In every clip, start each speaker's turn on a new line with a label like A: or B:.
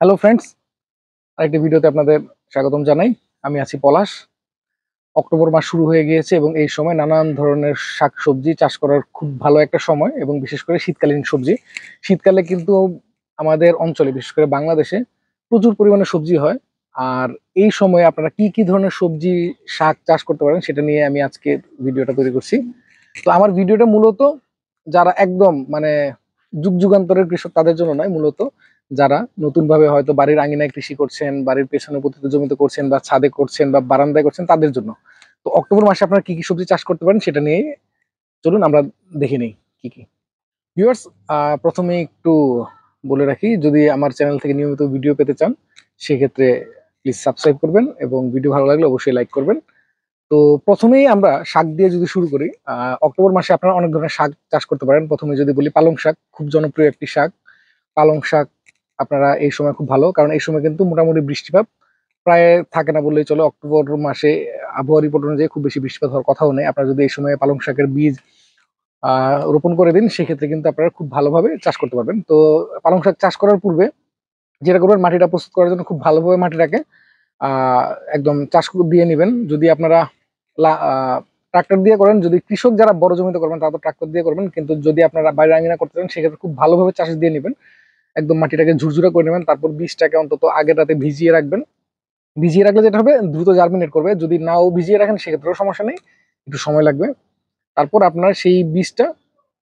A: Hello friends, আরেকটি ভিডিওতে আপনাদের স্বাগতম জানাই। আমি আছি পলাশ। অক্টোবর মাস শুরু হয়ে গিয়েছে এবং এই সময় নানান ধরনের শাকসবজি চাষ করার খুব ভালো একটা সময়, এবং বিশেষ করে শীতকালীন সবজি। শীতকালে কিন্তু আমাদের অঞ্চলে, বিশেষ করে বাংলাদেশে, প্রচুর পরিমাণে সবজি হয়। আর এই সময়ে আপনারা কি কি ধরনের সবজি, শাক চাষ করতে পারেন সেটা নিয়ে আমি আজকে ভিডিওটা তৈরি করছি। তো আমার ভিডিওটা মূলত যারা একদম মানে যুগ যুগান্তরের কৃষক তাদের জন্য নয়, মূলত যারা নতুন ভাবে হয়তো বাড়ির আঙিনায় কৃষি করছেন, বাড়ির পেছনে পতিত জমিতে করছেন, বা ছাদে করছেন, বা বারান্দায় করছেন, তাদের জন্য। তো অক্টোবর মাসে আপনারা কি কি সবজি চাষ করতে পারেন সেটা নিয়ে চলুন আমরা দেখে নিই কি কি। ভিউয়ার্স, প্রথমে একটু বলে রাখি, যদি আমার চ্যানেল থেকে নিয়মিত ভিডিও পেতে চান সেক্ষেত্রে প্লিজ সাবস্ক্রাইব করবেন, এবং ভিডিও ভালো লাগলে অবশ্যই লাইক করবেন। তো প্রথমেই আমরা শাক দিয়ে যদি শুরু করি, অক্টোবর মাসে আপনারা অনেক ধরনের শাক চাষ করতে পারেন। প্রথমে যদি বলি, পালং শাক খুব জনপ্রিয় একটি শাক। পালং শাক আপনারা এই সময় খুব ভালো, কারণ এই সময় কিন্তু মোটামুটি বৃষ্টিপাত প্রায় থাকে না বললেই চলে। অক্টোবর মাসে আবহাওয়া রিপোর্ট অনুযায়ী খুব বেশি বৃষ্টিপাত হওয়ার কথাও নেই। আপনারা যদি এই সময় পালং শাকের বীজ রোপণ করে দিন, সেক্ষেত্রে কিন্তু আপনারা খুব ভালোভাবে চাষ করতে পারবেন। তো পালং শাক চাষ করার পূর্বে যেটা করবেন, মাটিটা প্রস্তুত করার জন্য খুব ভালোভাবে মাটিটাকে আহ একদম চাষ দিয়ে নেবেন। যদি আপনারা ট্রাক্টর দিয়ে করেন, যদি কৃষক যারা বড় জমিতে করবেন তারা তো ট্রাক্টর দিয়ে করবেন, কিন্তু যদি আপনারা বাইরে আঙিনা করতে চান সেক্ষেত্রে খুব ভালোভাবে চাষ দিয়ে নেবেন। একদম মাটিটাকে ঝুরঝুরা করে নেবেন, তারপর বীজটাকে অন্তত আগের রাতে ভিজিয়ে রাখবেন। ভিজিয়ে রাখলে যেটা হবে, দ্রুত জার্মিনেট করবে। যদি নাও ভিজিয়ে রাখেন সেক্ষেত্রেও সমস্যা নেই, একটু সময় লাগবে। তারপর আপনার সেই বীজটা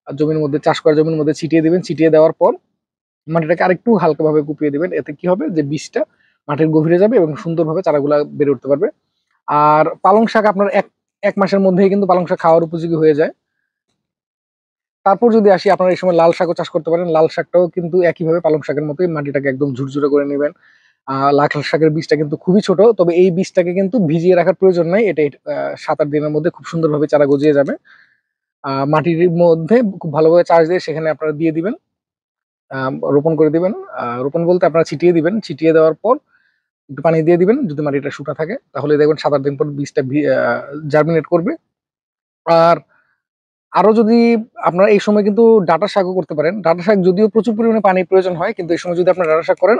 A: জমির মধ্যে, চাষ করা জমির মধ্যে ছিটিয়ে দিবেন। ছিটিয়ে দেওয়ার পর মাটিটাকে আরেকটু হালকাভাবে কুপিয়ে দিবেন। এতে কি হবে, যে বীজটা মাটির গভীরে যাবে এবং সুন্দরভাবে চারাগুলা বেড়ে উঠতে পারবে। আর পালং শাক আপনার এক এক মাসের মধ্যেই কিন্তু পালং শাক খাওয়ার উপযোগী হয়ে যায়। তারপর যদি আসি, আপনারা এই সময় লাল শাকও চাষ করতে পারেন। লাল শাকটাও কিন্তু একইভাবে পালং শাকের মতোই মাটিটাকে একদম ঝুরঝুরে করে নেবেন। লাল শাকের বীজটা কিন্তু খুবই ছোট, তবে এই বীজটাকে কিন্তু ভিজিয়ে রাখার প্রয়োজন নাই। এটা 7-8 দিনের মধ্যে খুব সুন্দরভাবে চারা গজিয়ে যাবে। মাটির মধ্যে খুব ভালোভাবে চাষ দিয়ে সেখানে আপনারা দিয়ে দিবেন, রোপণ করে দিবেন। রোপণ বলতে আপনারা ছিটিয়ে দিবেন। ছিটিয়ে দেওয়ার পর একটু পানি দিয়ে দিবেন। যদি মাটিটা শুকনা থাকে তাহলে দেখবেন 7-8 দিন পর বীজটা জার্মিনেট করবে। আর আরো যদি আপনারা এই সময় কিন্তু ডাঁটা শাকও করতে পারেন। ডাঁটা শাক যদিও প্রচুর পরিমাণে পানির প্রয়োজন হয়, কিন্তু এই সময় যদি আপনারা ডাঁটা শাক করেন,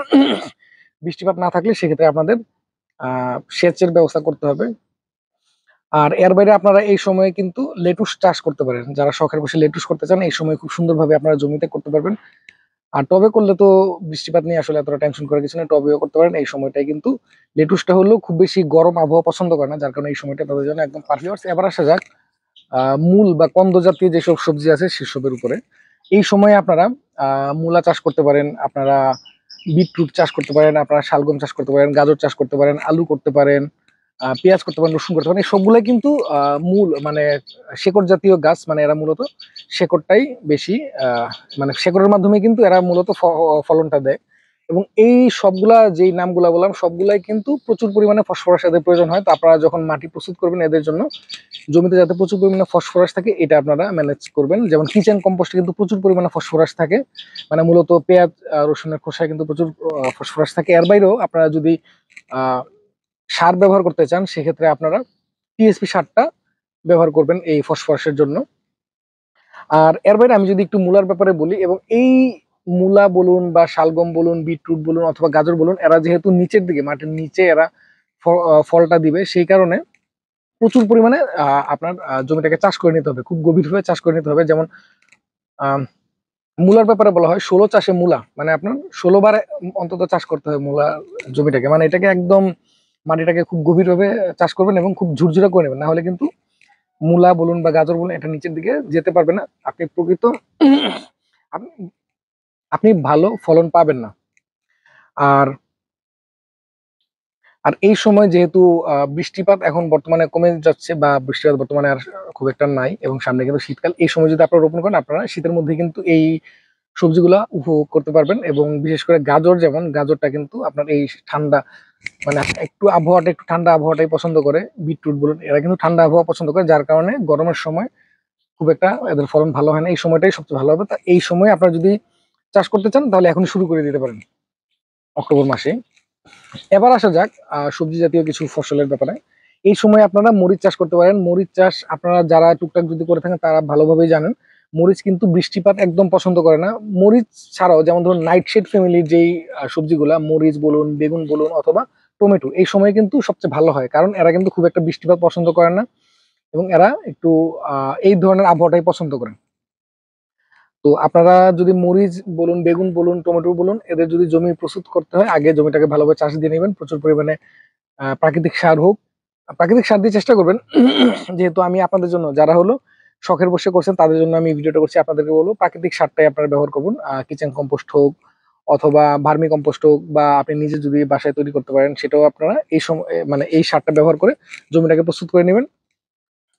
A: বৃষ্টিপাত না থাকলে সেক্ষেত্রে আপনাদের সেচের ব্যবস্থা করতে হবে। আর এর বাইরে আপনারা এই সময়ে কিন্তু লেটুস চাষ করতে পারেন। যারা শখের বসে লেটুস করতে চান, এই সময় খুব সুন্দরভাবে আপনারা জমিতে করতে পারবেন। আর টবে করলে তো বৃষ্টিপাত নিয়ে আসলে এতটা টেনশন করার কিছু নেই, টবেও করতে পারেন। এই সময়টাই কিন্তু লেটুসটা হলেও খুব বেশি গরম আবহাওয়া পছন্দ করে না, যার কারণে এই সময়টা তাদের জন্য একদম পারফেক্ট। এবার আসা যাক মূল বা কন্দ জাতীয় যেসব সবজি আছে সেসবের উপরে। এই সময়ে আপনারা মূলা চাষ করতে পারেন, আপনারা বিটরুট চাষ করতে পারেন, আপনারা শালগম চাষ করতে পারেন, গাজর চাষ করতে পারেন, আলু করতে পারেন, পেঁয়াজ করতে পারেন, রসুন করতে পারেন। এই সবগুলাই কিন্তু মূল মানে শেকড় জাতীয় গাছ। মানে এরা মূলত শেকড়টাই বেশি, মানে শেকড়ের মাধ্যমে কিন্তু এরা মূলত ফলনটা দেয়। এবং এই সবগুলা যেই নামগুলা বললাম, সবগুলাই কিন্তু প্রচুর পরিমাণে ফসফরাস এদের প্রয়োজন হয়। তো আপনারা যখন মাটি প্রস্তুত করবেন এদের জন্য, জমিতে যাতে প্রচুর পরিমাণে ফসফরাস থাকে এটা আপনারা ম্যানেজ করবেন। যেমন কিচেন কম্পোস্টে কিন্তু প্রচুর পরিমাণে ফসফরাস থাকে, মানে মূলত পেঁয়াজ রসুনের খোসায় কিন্তু প্রচুর ফসফরাস থাকে। এর বাইরেও আপনারা যদি আহ সার ব্যবহার করতে চান সেক্ষেত্রে আপনারা টিএসপি সারটা ব্যবহার করবেন এই ফসফরাসের জন্য। আর এর বাইরে আমি যদি একটু মূলার ব্যাপারে বলি, এবং এই মূলা বলুন বা শালগম বলুন, বিটরুট বলুন অথবা গাজর বলুন, এরা যেহেতু নিচের দিকে, মাটির নিচে এরা ফলটা দিবে, সেই কারণে প্রচুর পরিমাণে আপনার জমিটাকে চাষ করে নিতে হবে, খুব গভীরভাবে চাষ করে নিতে হবে। যেমন আহ মূলার ব্যাপারে বলা হয় 16 চাষে মূলা, মানে আপনার 16 বার অন্তত চাষ করতে হবে মূলা জমিটাকে। মানে এটাকে একদম মাটিটাকে খুব গভীরভাবে চাষ করবেন এবং খুব ঝুরঝুরা করে নেবেন, না হলে কিন্তু মূলা বলুন বা গাজর বলুন এটা নিচের দিকে যেতে পারবে না। আপনি প্রকৃত আপনি আপনি ভালো ফলন পাবেন না। আর আর এই সময় যেহেতু বৃষ্টিপাত এখন বর্তমানে কমে যাচ্ছে, বা বৃষ্টিপাত বর্তমানে আর খুব একটা নাই, এবং সামনে কিন্তু শীতকাল, এই সময় যদি আপনারা রোপণ করেন আপনারা শীতের মধ্যে কিন্তু এই সবজিগুলা উপভোগ করতে পারবেন। এবং বিশেষ করে গাজর, যেমন গাজরটা কিন্তু আপনার এই ঠান্ডা, মানে একটু আবহাওয়াটা, একটু ঠান্ডা আবহাওয়াটাই পছন্দ করে। বিটরুট বলুন, এরা কিন্তু ঠান্ডা আবহাওয়া পছন্দ করে, যার কারণে গরমের সময় খুব একটা এদের ফলন ভালো হয় না। এই সময়টাই সবচেয়ে ভালো হবে। তা এই সময় আপনারা যদি চাষ করতে চান তাহলে এখন শুরু করে দিতে পারেন, অক্টোবর মাসে। এবার আসা যাক সবজি জাতীয় কিছু ফসলের ব্যাপারে। এই সময় আপনারা মরিচ চাষ করতে পারেন। মরিচ চাষ আপনারা যারা টুকটাক যদি করে থাকেন তারা ভালোভাবেই জানেন। মরিচ কিন্তু বৃষ্টিপাত একদম পছন্দ করে না। মরিচ ছাড়াও যেমন ধরুন নাইটশেড ফ্যামিলির যেই সবজিগুলা, মরিচ বলুন, বেগুন বলুন অথবা টমেটো, এই সময় কিন্তু সবচেয়ে ভালো হয়, কারণ এরা কিন্তু খুব একটা বৃষ্টিপাত পছন্দ করে না এবং এরা একটু এই ধরনের আবহাওয়াটাই পছন্দ করেন। তো আপনারা যদি মরিচ বলুন, বেগুন বলুন, টমেটো বলুন, এদের যদি জমি প্রস্তুত করতে হয়, আগে জমিটাকে ভালোভাবে চাষ দিয়ে নেবেন। প্রচুর পরিমাণে প্রাকৃতিক সার হোক, প্রাকৃতিক সার দিয়ে চেষ্টা করবেন। যেহেতু আমি আপনাদের জন্য, যারা হলো শখের বসে করছেন, তাদের জন্য আমি ভিডিওটা করছি, আপনাদেরকে বলবো প্রাকৃতিক সারটাই আপনারা ব্যবহার করুন। কিচেন কম্পোস্ট হোক অথবা ভার্মি কম্পোস্ট হোক, বা আপনি নিজে যদি বাসায় তৈরি করতে পারেন, সেটাও আপনারা এই সময় মানে এই সারটা ব্যবহার করে জমিটাকে প্রস্তুত করে নেবেন।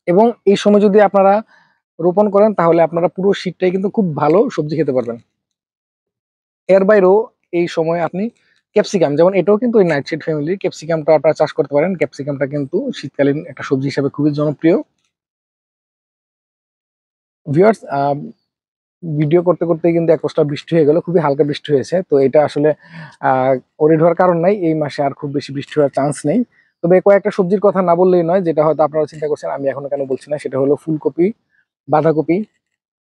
A: এবং এই সময় যদি আপনারা রোপণ করেন, তাহলে আপনারা পুরো শীতটাই কিন্তু খুব ভালো সবজি খেতে পারবেন। এর বাইরেও এই সময় আপনি ক্যাপসিকাম, যেমন এটাও কিন্তু ওই নাইটশেড ফ্যামিলির, ক্যাপসিকামটা আপনারা চাষ করতে পারেন। ক্যাপসিকামটা কিন্তু শীতকালীন একটা সবজি হিসেবে খুবই জনপ্রিয়। ভিউয়ার্স, ভিডিও করতে করতে কিন্তু এক পশলা বৃষ্টি হয়ে গেল, খুবই হালকা বৃষ্টি হয়েছে। তো এটা আসলে ওরিড হওয়ার কারণ নাই, এই মাসে আর খুব বেশি বৃষ্টি হওয়ার চান্স নেই। তবে কয়েকটা সবজির কথা না বললেই নয়, যেটা হয়তো আপনারা চিন্তা করছেন আমি এখনো কেন বলছি না, সেটা হলো ফুলকপি, বাঁধাকপি,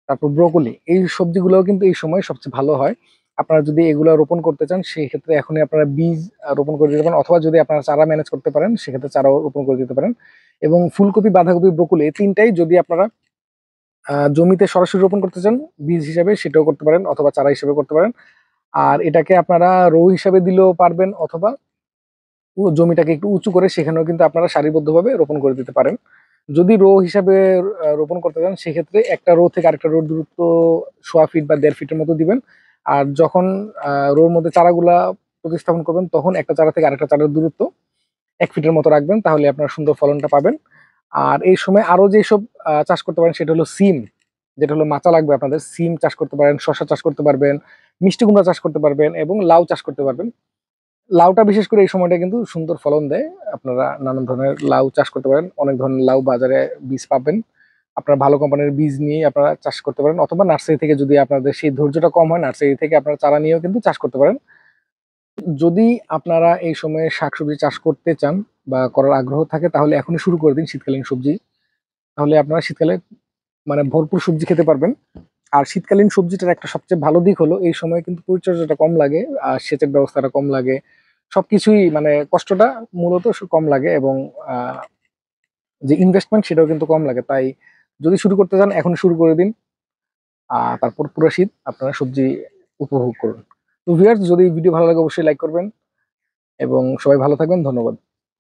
A: তারপর ব্রোকলি। এই সবজিগুলোও কিন্তু এই সময় সবচেয়ে ভালো হয়। আপনারা যদি এগুলো রোপণ করতে চান, সেই ক্ষেত্রে এখনই আপনারা বীজ রোপণ করে দিতে পারেন, অথবা যদি আপনারা চারা ম্যানেজ করতে পারেন, সেক্ষেত্রে চারাও রোপণ করে দিতে পারেন। এবং ফুলকপি, বাঁধাকপি, ব্রোকলি, এই তিনটাই যদি আপনারা জমিতে সরাসরি রোপণ করতে চান বীজ হিসাবে, সেটাও করতে পারেন, অথবা চারা হিসেবে করতে পারেন। আর এটাকে আপনারা রো হিসাবে দিলেও পারবেন, অথবা জমিটাকে একটু উঁচু করে সেখানেও কিন্তু আপনারা সারিবদ্ধভাবে রোপণ করে দিতে পারেন। যদি রো হিসাবে রোপণ করতে চান, সেক্ষেত্রে একটা রো থেকে আরেকটা রোর দূরত্ব 1.5 ফিট বা 1.5 ফিটের মতো দিবেন। আর যখন রোর মধ্যে চারাগুলা প্রতিস্থাপন করবেন, তখন একটা চারা থেকে আরেকটা চারার দূরত্ব 1 ফিটের মতো রাখবেন, তাহলে আপনারা সুন্দর ফলনটা পাবেন। আর এই সময় আরো যেসব চাষ করতে পারেন, সেটা হলো সিম, যেটা হলো মাচা লাগবে আপনাদের। সিম চাষ করতে পারেন, শশা চাষ করতে পারবেন, মিষ্টি কুমড়া চাষ করতে পারবেন এবং লাউ চাষ করতে পারবেন। লাউটা বিশেষ করে এই সময়টা কিন্তু সুন্দর ফলন দেয়। আপনারা নানান ধরনের লাউ চাষ করতে পারেন, অনেক ধরনের লাউ বাজারে বীজ পাবেন। আপনারা ভালো কোম্পানির বীজ নিয়ে আপনারা চাষ করতে পারেন, অথবা নার্সারি থেকে, যদি আপনাদের সেই ধৈর্যটা কম হয়, নার্সারি থেকে আপনারা চারা নিয়েও কিন্তু চাষ করতে পারেন। যদি আপনারা এই সময়ে শাকসবজি চাষ করতে চান বা করার আগ্রহ থাকে, তাহলে এখনই শুরু করে দিন শীতকালীন সবজি। তাহলে আপনারা শীতকালে মানে ভরপুর সবজি খেতে পারবেন। আর শীতকালীন সবজিটার একটা সবচেয়ে ভালো দিক হলো, এই সময় কিন্তু পরিচর্যাটা কম লাগে, আর সেচের ব্যবস্থাটা কম লাগে, সবকিছুই মানে কষ্টটা মূলত কম লাগে, এবং যে ইনভেস্টমেন্ট সেটাও কিন্তু কম লাগে। তাই যদি শুরু করতে চান, এখন শুরু করে দিন। তারপর পুরো শীত আপনারা সবজি উপভোগ করুন। তো ভিউয়ার্স, যদি ভিডিও ভালো লাগে অবশ্যই লাইক করবেন, এবং সবাই ভালো থাকবেন। ধন্যবাদ।